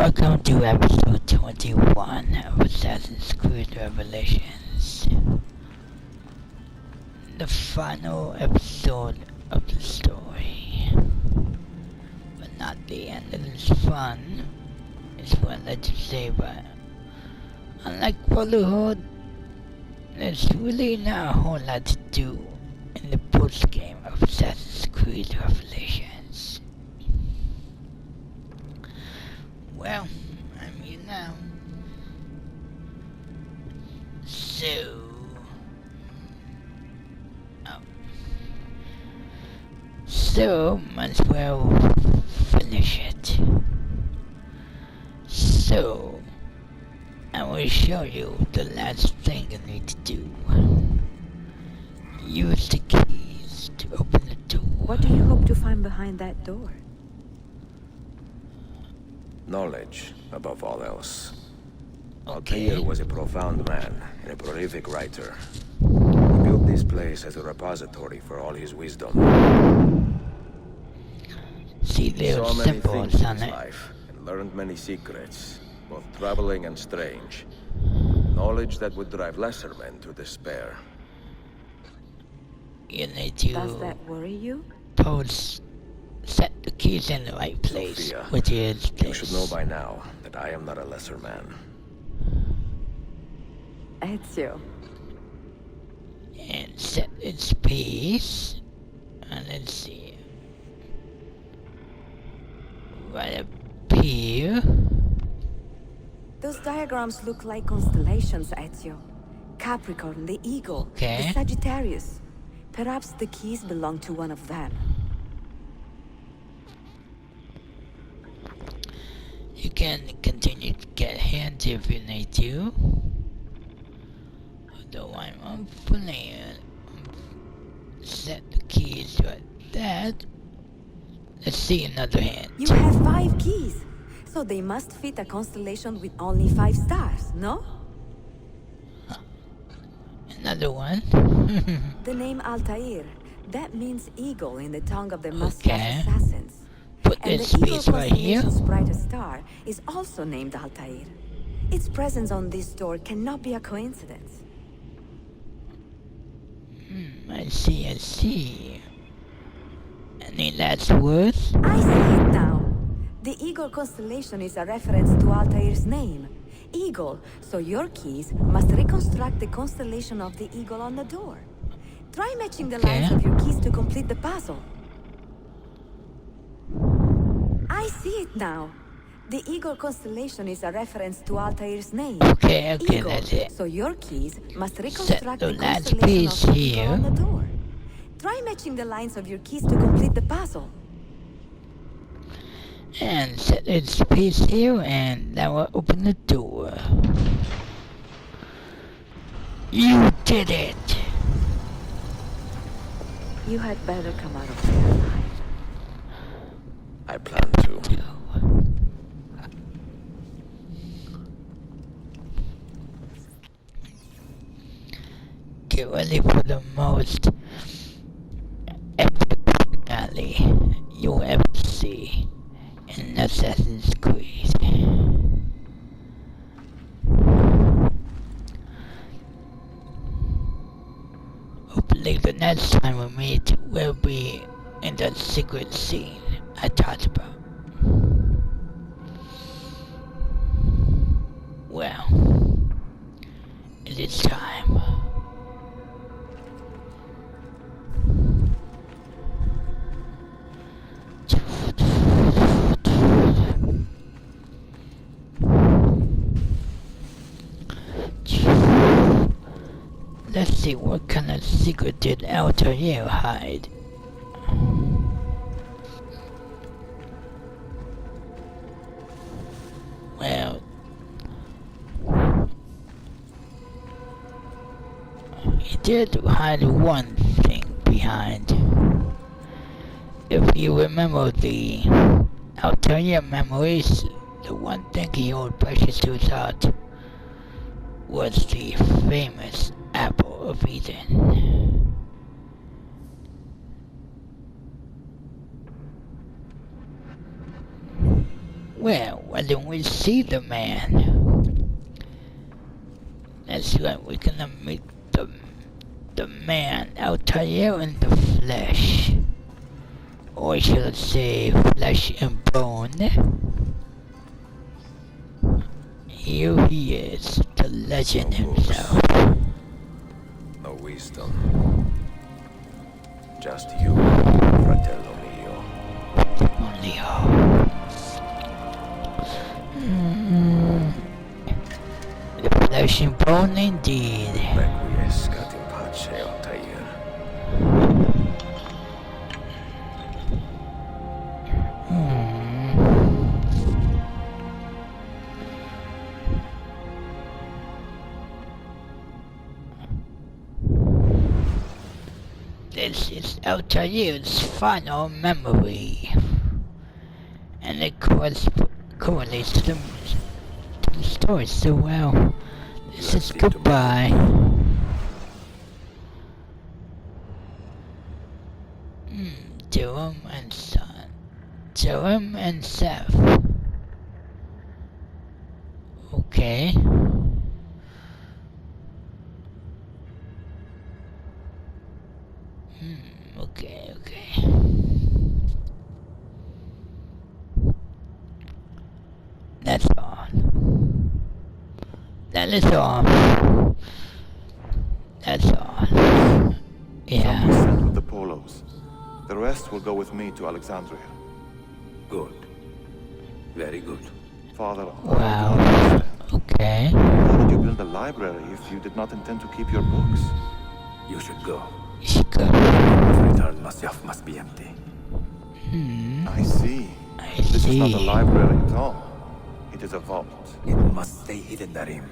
Welcome to episode 21 of Assassin's Creed Revelations. The final episode of the story. But not the end of this fun, is what let's say, but unlike Brotherhood, there's really not a whole lot to do in the post-game of Assassin's Creed Revelations. Well, I'm here now. So might as well finish it. So, I will show you the last thing you need to do. Use the keys to open the door. What do you hope to find behind that door? Knowledge, above all else. Okay. Altair was a profound man and a prolific writer. He built this place as a repository for all his wisdom. See He little saw many symbols things in on his it. life and learned many secrets, both troubling and strange. Knowledge that would drive lesser men to despair. You need Does that to worry you? set the keys in the right place, Sophia, which is You this. should know by now that I am not a lesser man. Ezio. And set its piece, and let's see, right up here. Those diagrams look like constellations, Ezio. Capricorn, the eagle, Okay. the Sagittarius. Perhaps the keys belong to one of them. You can continue to get hands if you need to. Although I'm on plan. Set the keys like that. Let's see another hand. You have 5 keys, so they must fit a constellation with only 5 stars, no? Another one. The name Altair, that means eagle in the tongue of the mustache Okay. assassins. Put And this the eagle piece right here. constellation's brightest star is also named Altair. Its presence on this door cannot be a coincidence. I see. Any last words? I see it now. The eagle constellation is a reference to Altair's name. Eagle, so your keys must reconstruct the constellation of the eagle on the door. Try matching the lines Okay. of your keys to complete the puzzle. I see it now. The eagle constellation is a reference to Altair's name. Okay, Eagle, that's it. so your keys must reconstruct the the last constellation piece of the eagle here. on the door. Try matching the lines of your keys to complete the puzzle. And set its piece here, and that will open the door. You did it! You had better come out of there alive. I plan to. Get ready for the most epic finale you'll ever see in Assassin's Creed. Hopefully the next time we meet will be in that secret scene I talked about. Well, it is time. Let's see, what kind of secret did Altair hide? Well, he did hide one thing behind. If you remember the Altair memories, the one thing he held precious to his heart was the famous Apple of Eden. Well, Why don't we see the man? That's right, we're gonna meet the man Altair in the flesh. Or should I say flesh and bone. Here he is, the legend himself. No wisdom. Just you, fratello mio. The flesh and bone indeed. Requiescat in pace, Altair. This is Altair's final memory, and it correlates to the story so well. This is goodbye. Jerome and son. Jerome and Seth. Okay. Okay. That's all. That is all. That's all. Yeah. Some we sent with the Polos. The rest will go with me to Alexandria. Good. Very good. Father, Wow. Okay. why did you build a library if you did not intend to keep your books? You should go. She got. Return myself must be empty. I see. I This is not a see. library at all. It is a vault. It must stay hidden therein,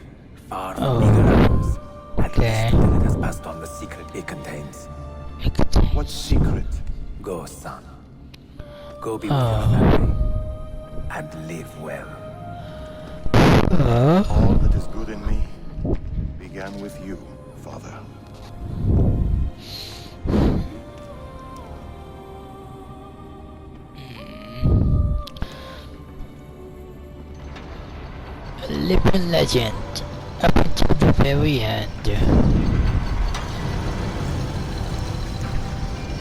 far Oh. from eager eyes. At Okay. least till it has passed on the secret it contains. What secret? Go, son. Go be with your family. And live well. All that is good in me began with you, Father. A living legend up until the very end.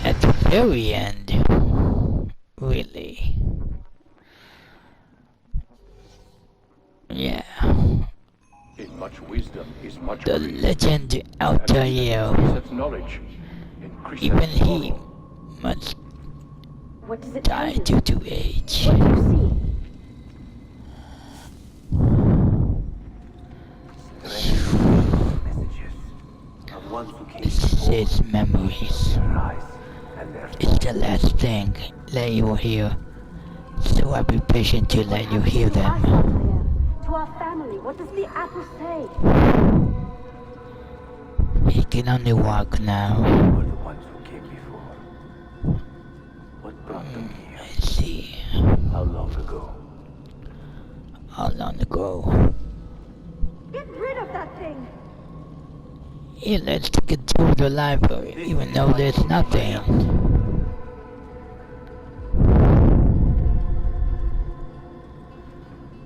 At the very end. Really. Yeah. In much wisdom is much The grief. legend Altair. Increaseth knowledge. Increaseth Even he sorrow. must What does it die tell you? due to age. What do you see? Messages of ones who came This is his memories. their eyes and their It's the last thing that you will hear. So I'll be patient to let you hear To us, them. Altair. To our family, what does the apple say? He can only walk now. were the ones who came before. What brought them here? I see. How long ago? How long ago? Get rid of that thing! He lets to control the library, even though there's nothing.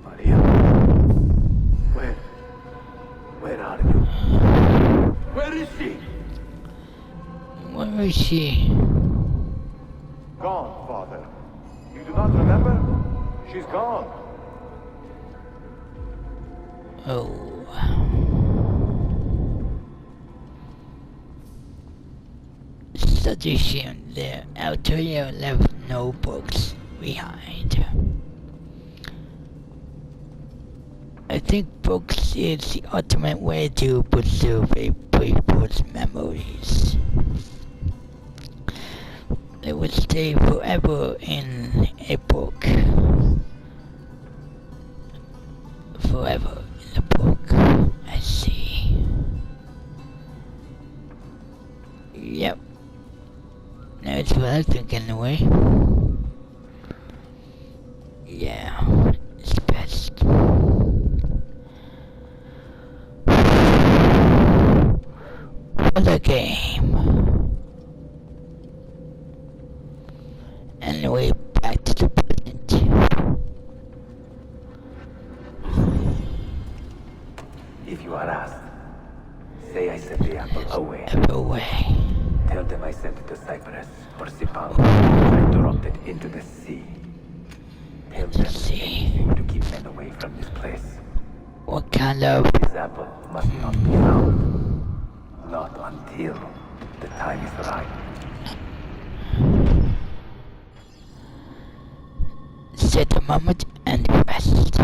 Maria? Where are you? Where is she? Where is she? Gone, Father. You do not remember? She's gone. Oh. Such a shame there. Altair left no books behind. I think books is the ultimate way to preserve a people's memories. They will stay forever in a book. Forever in a book. I see. Yep. That's what I think anyway. Yeah, it's best. What a game. Anyway, back to the present. away. Tell them I sent it to Cyprus or Sipan. I dropped it into the sea. Tell them anything to keep men away from this place. What kind of... This apple must not be found. Not until the time is right. Set a moment and rest.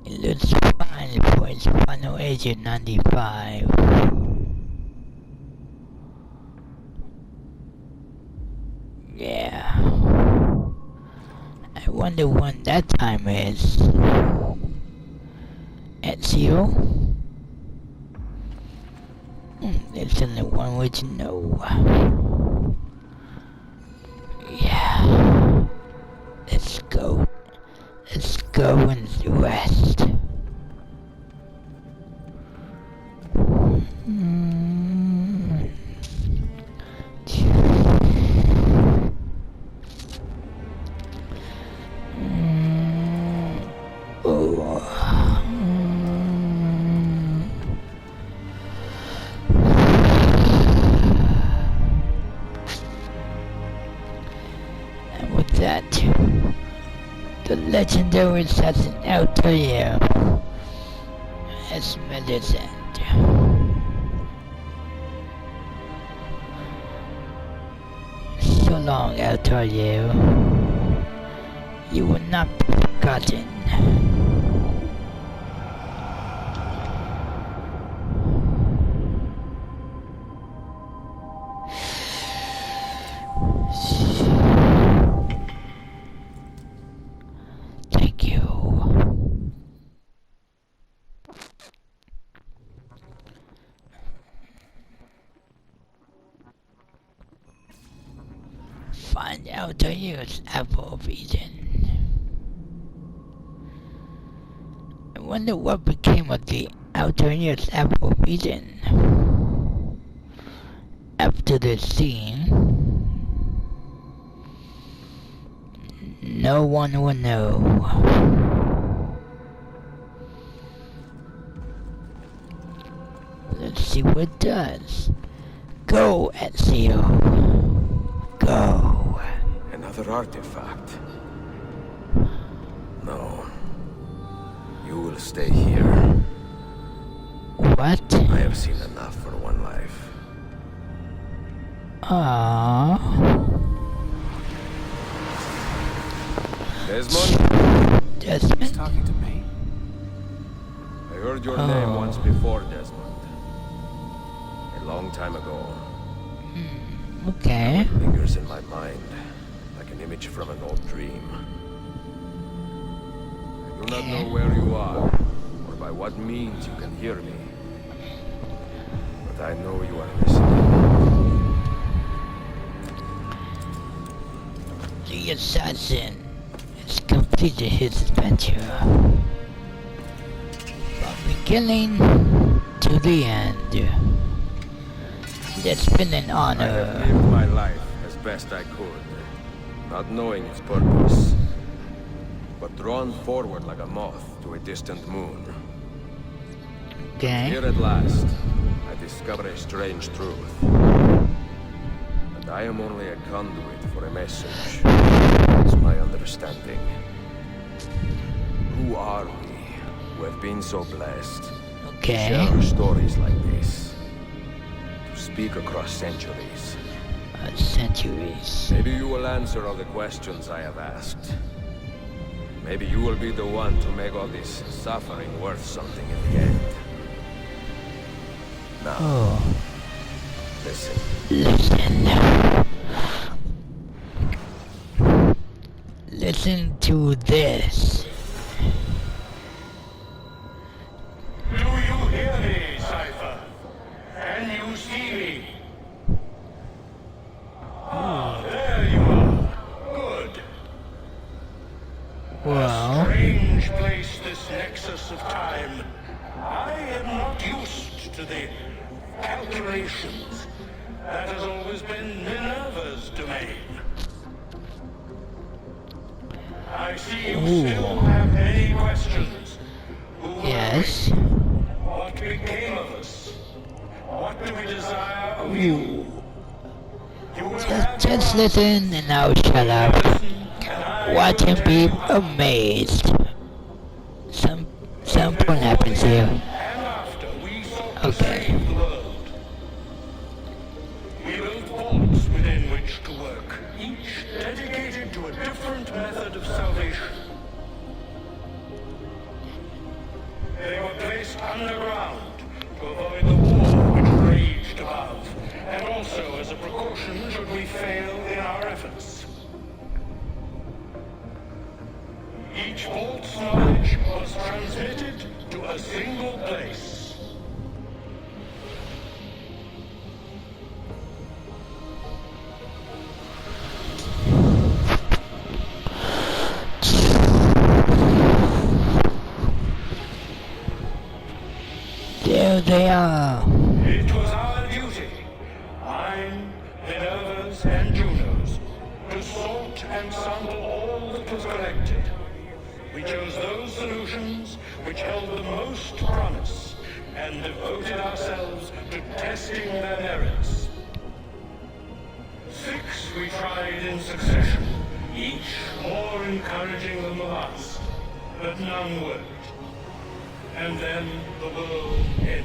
It looks fine for its final age of 95. Yeah. I wonder when that time is. Ezio? There's only one way to know. Yeah. Let's go. Let's go and rest. That the legendary assassin Altair has met its end. So long, Altair. You will not be forgotten. Find Altair's Apple of Eden. I wonder what became of the Altair's Apple of Eden. After the scene, no one will know. Let's see what it does. Go, Ezio. Go. Another artifact. No. You will stay here. What? I have seen enough for one life. Desmond? Desmond? He's talking to me. I heard your name once before, Desmond. A long time ago. Okay. It lingers in my mind, like an image from an old dream. I do not know where you are, or by what means you can hear me. But I know you are listening. The assassin has completed his adventure. From beginning to the end. It's been an I have honor. lived my life as best I could, not knowing its purpose, but drawn forward like a moth to a distant moon. Okay. Here at last, I discover a strange truth. And I am only a conduit for a message. That's my understanding. Who are we who have been so blessed to Okay. share our stories like this? To speak across centuries. Centuries. Maybe you will answer all the questions I have asked. Maybe you will be the one to make all this suffering worth something in the end. Now, Oh, listen. listen. Listen to this. Do you hear me, Cypher? Can you see me? Ah, there you are. Good. Well, Strange place, this nexus of time. I am not used to the calculations. That has always been Minerva's domain. I see you still have many questions. Yes. What became of us? What do we desire of you? You will have Just your listen and I'll shut up. listen, and I Watch will and be tell you. amazed. Some point happens here. And after we sought to Okay. save the world. We built vaults within which to work, each dedicated to a different method of salvation. They were placed underground to avoid the war which raged above, and also as a precaution should we fail in our efforts. Each vault's knowledge was transmitted to a single place. There they are. It was our duty, mine, Minerva's, and Juno's, to sort and sample all that was collected. We chose those solutions which held the most promise, and devoted ourselves to testing their merits. 6 we tried in succession, each more encouraging than the last, but none worked. And then the world ended.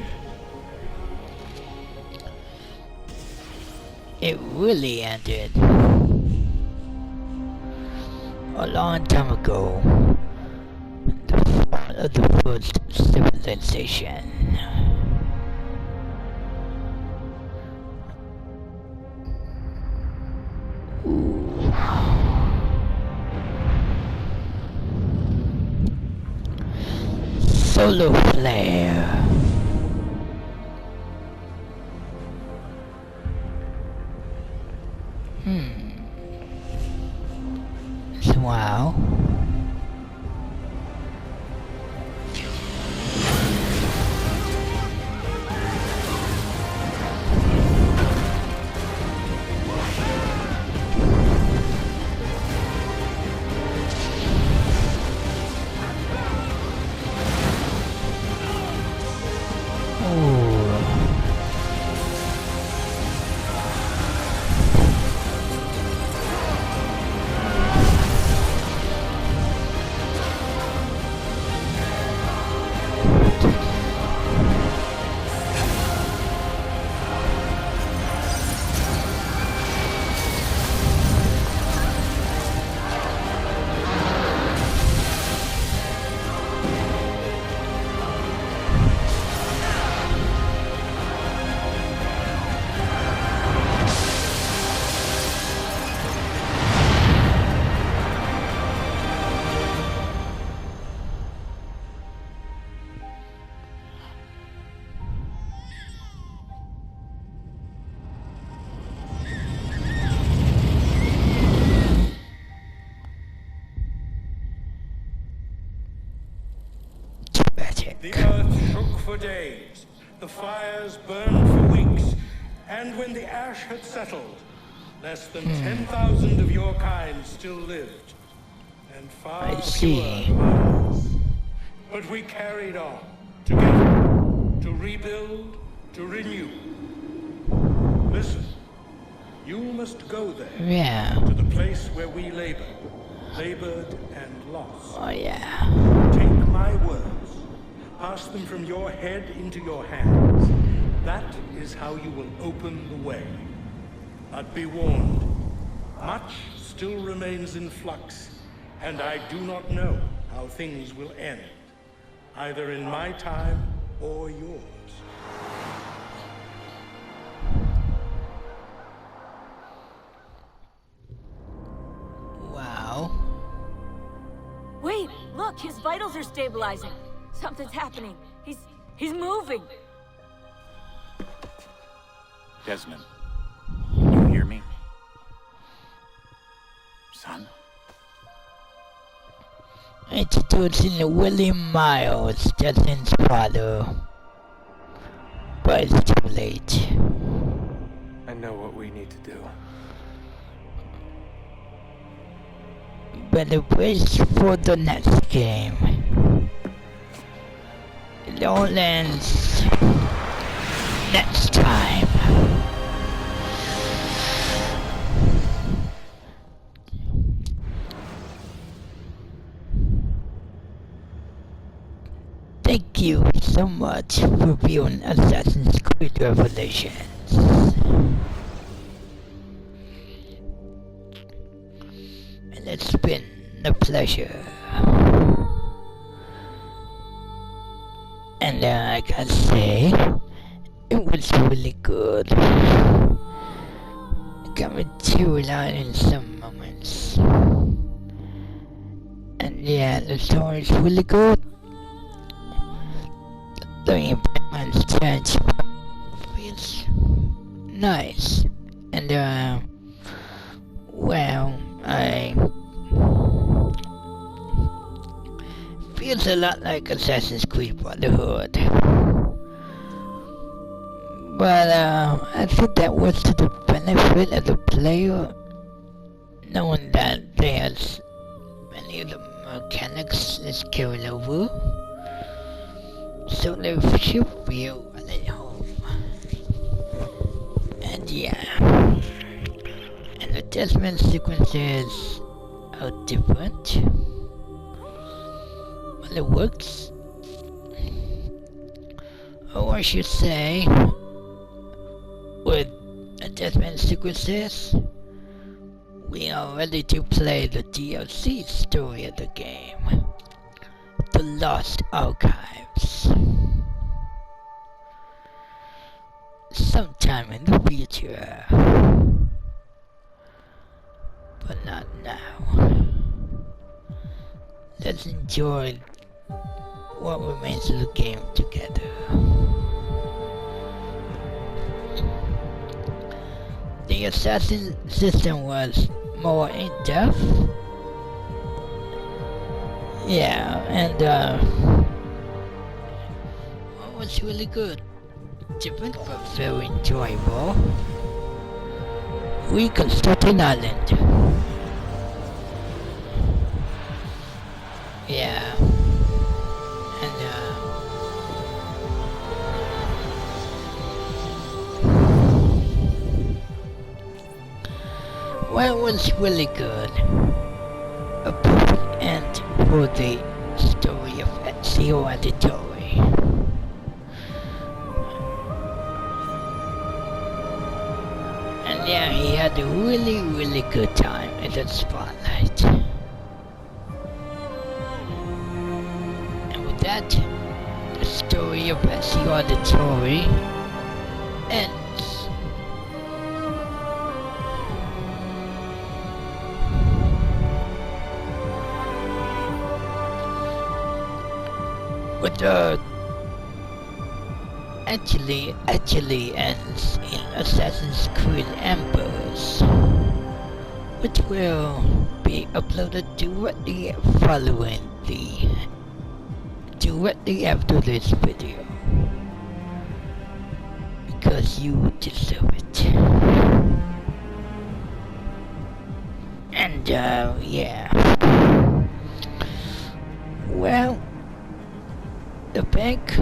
It really ended. A long time ago. The fall of the first civilization. Solar flare. Wow. The earth shook for days, the fires burned for weeks, and when the ash had settled, less than 10,000 of your kind still lived, and far I see. fewer others. But we carried on, together, to rebuild, to renew. Listen, you must go there, Yeah. to the place where we labored and lost. Oh yeah. Take my words. Pass them from your head into your hands. That is how you will open the way. But be warned, much still remains in flux, and I do not know how things will end, either in my time or yours. Wow. Wait, look, his vitals are stabilizing. Something's happening. He's moving. Desmond, you hear me? Son? Introducing William Miles, Justin's father. But it's too late. I know what we need to do. Better brace for the next game. It all ends next time. Thank you so much for viewing Assassin's Creed Revelations. And it's been a pleasure. And I can say, it was really good. It got me teary eyed in some moments. And yeah, the story is really good. The environment's change feels nice. And well, feels a lot like Assassin's Creed Brotherhood. But I think that was to the benefit of the player, knowing that there's many of the mechanics that's carried over, so they should feel at home. And yeah, and the Desmond sequences are different. Well, it works. Or I should say, with the Desmond sequences, we are ready to play the DLC story of the game, The Lost Archives, sometime in the future, but not now. Let's enjoy what remains of the game together. The assassin system was more in-depth. Yeah, and it was really good. Different but very enjoyable. Reconstructing Island. Yeah. And well, it was really good. A perfect end for the story of Ezio Auditory. And yeah, he had a really good time in the spotlight. And with that, the story of Ezio Auditory ends. But actually ends in Assassin's Creed Embers, which will be uploaded directly after this video, because you deserve it. And yeah, well, the bank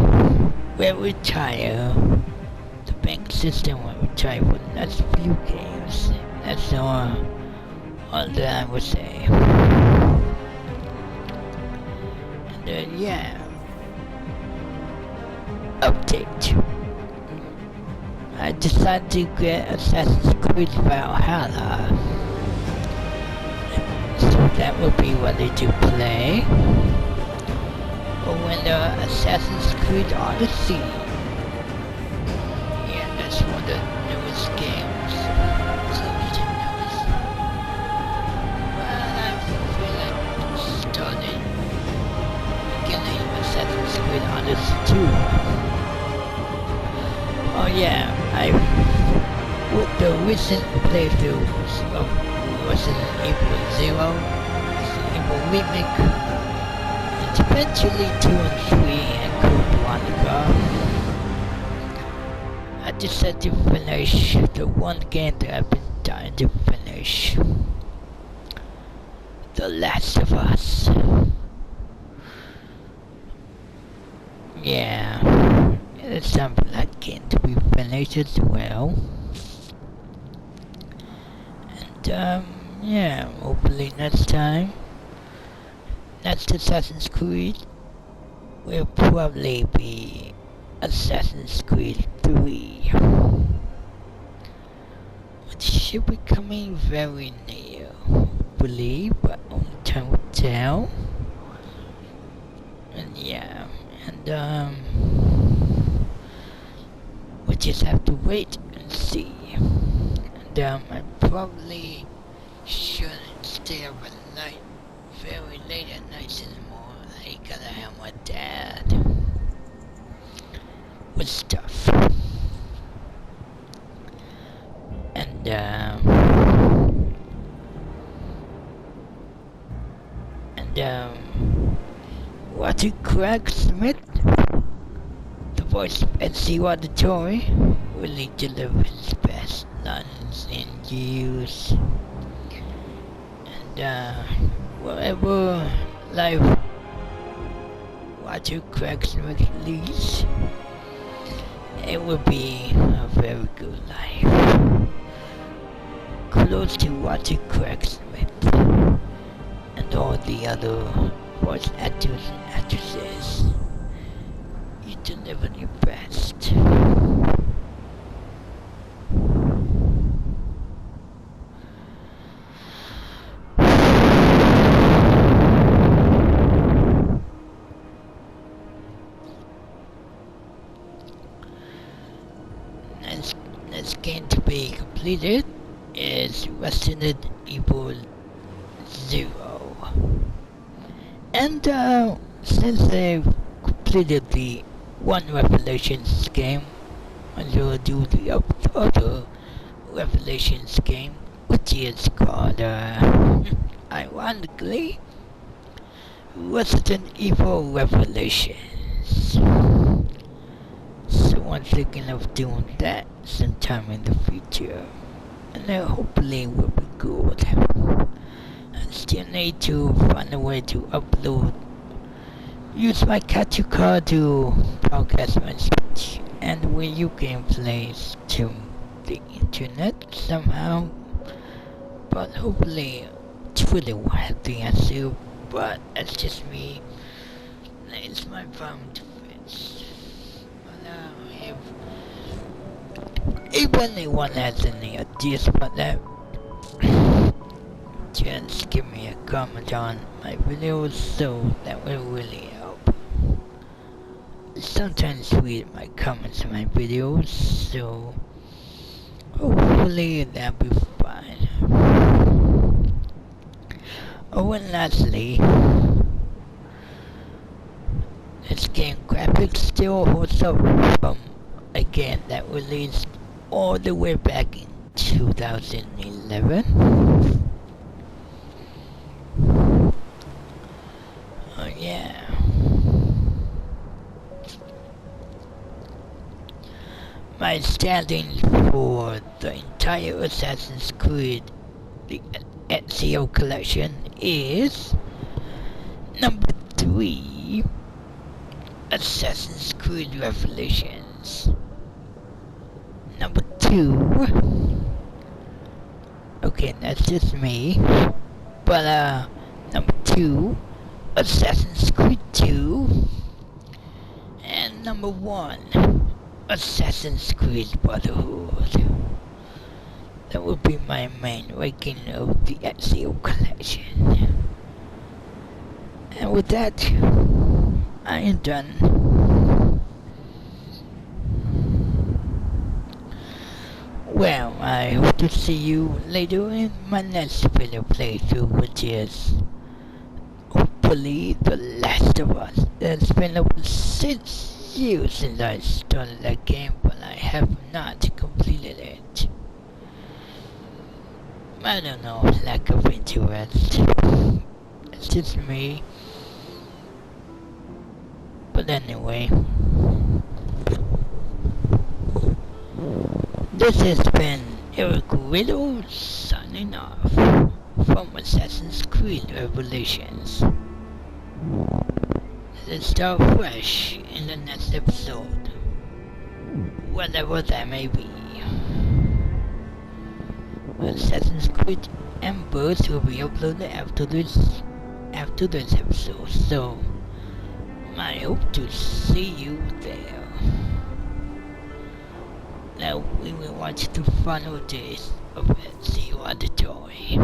will retire. The bank system will retire for the next few games. That's all that I would say. And then yeah, update. I decided to get Assassin's Creed Valhalla, so that will be ready to play. Or when the Assassin's Creed Odyssey. Yeah, that's one of the newest games. Well, I feel like starting beginning Assassin's Creed Odyssey 2. Oh yeah, with the recent playthroughs of Resident Evil 0, Resident Evil Remake, eventually 2 and 3 and Code Veronica, I decided to finish the one game that I've been dying to finish, The Last of Us. yeah, it's something that can't be finished as well. And yeah, hopefully next time, next Assassin's Creed will probably be Assassin's Creed 3, which should be coming very near, hopefully, but only time will tell. And yeah, and we just have to wait and see. And I probably shouldn't stay up at night, very late at night anymore. I gotta help my dad with stuff. And Walter Craig Smith, the voice of Ezio on the toy, really delivers best lines in use. And whatever life Walter Craig Smith leads, it will be a very good life. Close to Walter Craig Smith and all the other voice actors and actresses. You deliver your best. Next game to be completed is Resident Evil 0. And since they've completed the one Revelations game, I will do the other Revelations game, which is called, ironically, Resident Evil Revelations. So I'm thinking of doing that sometime in the future, and then hopefully it will be good. I still need to find a way to upload, use my capture card to broadcast my speech and Wii U gameplays to the internet somehow, but hopefully Twitter will have the answer, but that's just me. It's my problem to fix. But if anyone has any ideas about that, just give me a comment on my videos, so that will really help. Sometimes read my comments on my videos, so hopefully that'll be fine. Oh, and lastly, this game graphics still holds up from a game that released all the way back in 2011. Oh yeah. My standing for the entire Assassin's Creed, the Ezio collection, is number 3, Assassin's Creed Revelations. Number 2, okay, that's just me, but number 2, Assassin's Creed 2, and number 1, Assassin's Creed Brotherhood. That would be my main ranking of the Ezio collection. And with that, I am done. Well, I hope to see you later in my next video playthrough, which is hopefully The Last of Us. It's been over 6 years since I started that game, but I have not completed it. I don't know, lack of interest. It's just me. But anyway, this has been Eric Riddle signing off from Assassin's Creed Revelations. Let's start fresh in the next episode, whatever that may be. Assassin's Creed Embers will be uploaded after this episode, so I hope to see you there. Now we will watch the final days of Ezio Auditory.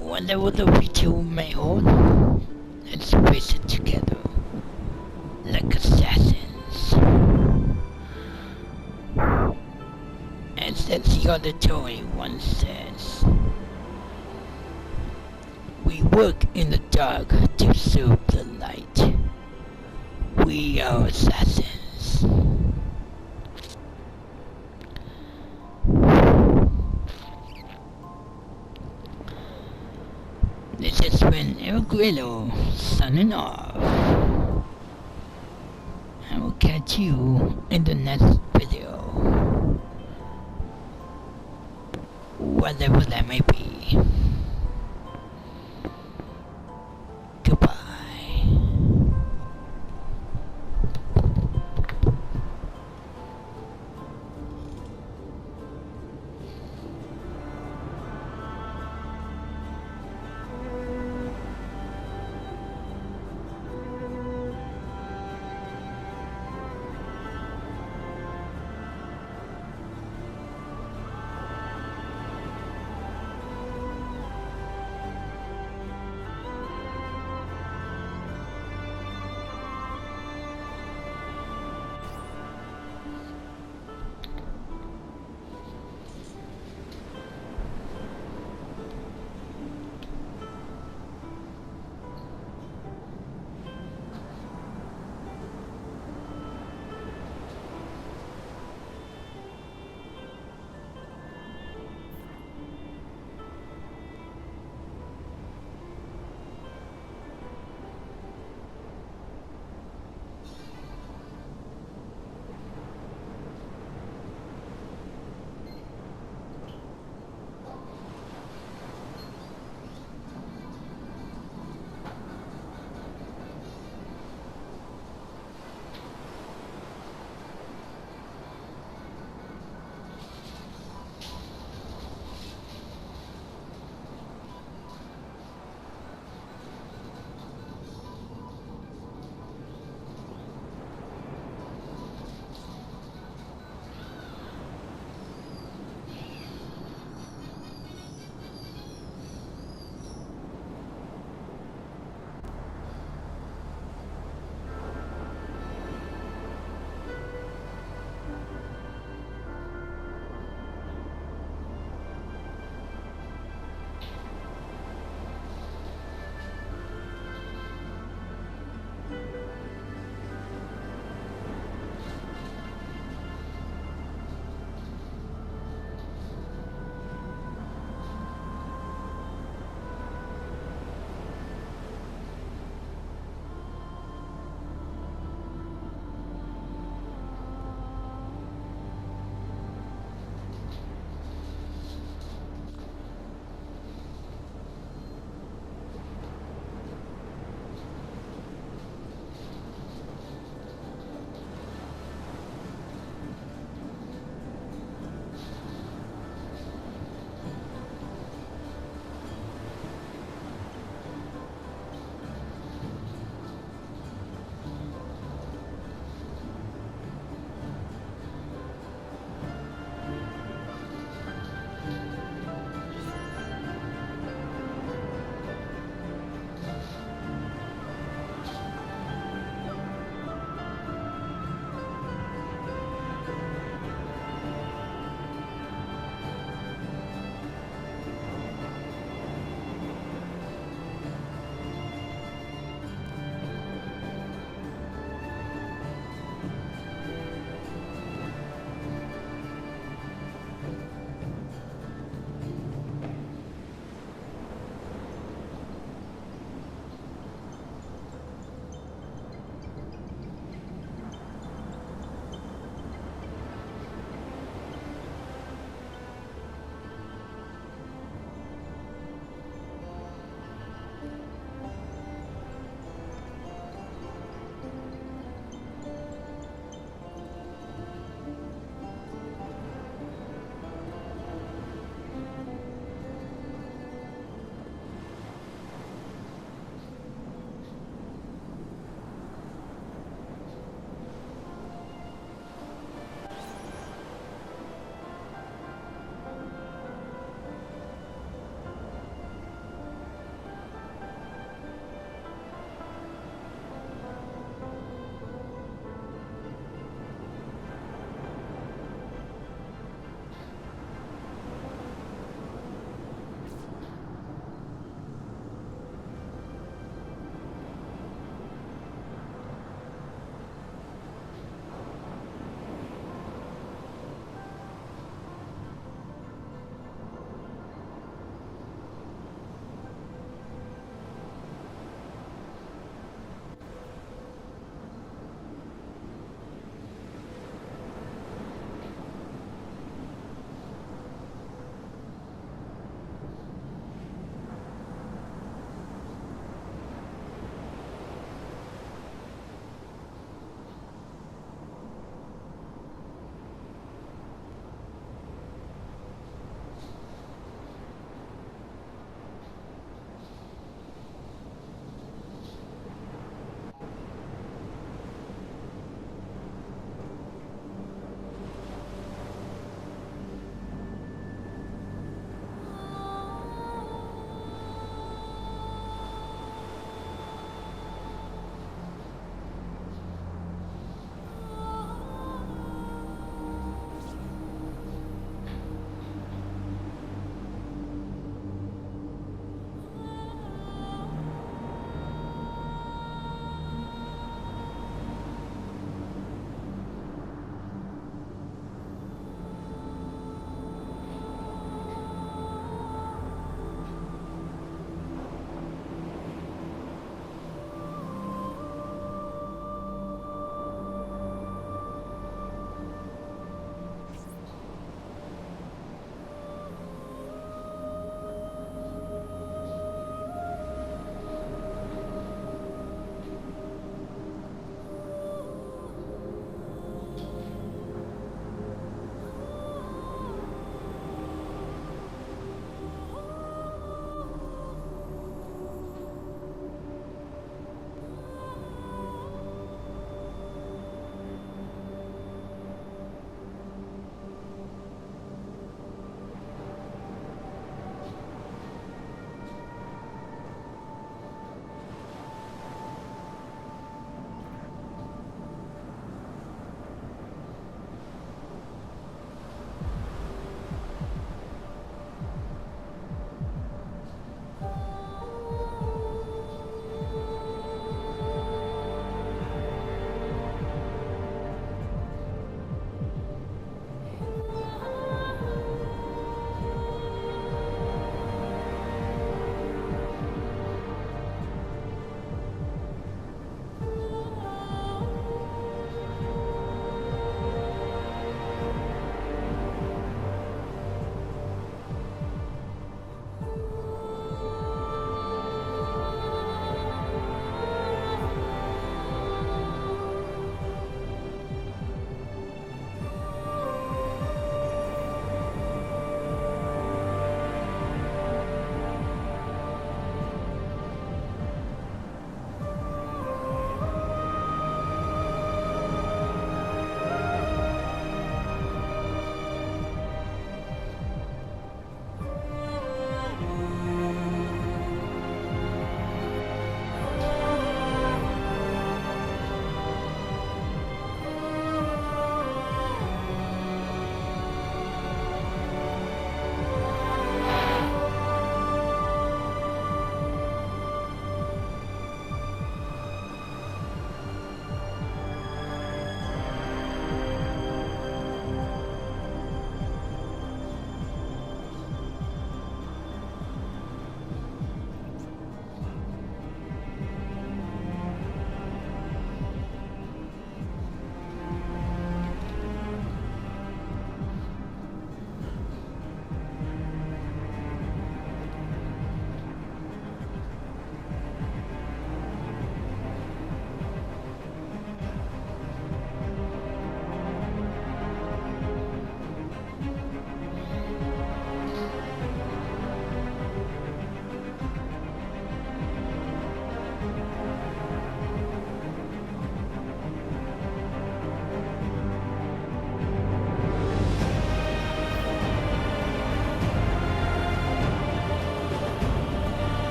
Whatever the video may hold, let's face it together, like assassins. As Ezio Auditory once says, we work in the dark to serve the light. We are assassins. This has been El Grillo signing off. I will catch you in the next video. Whatever that may be.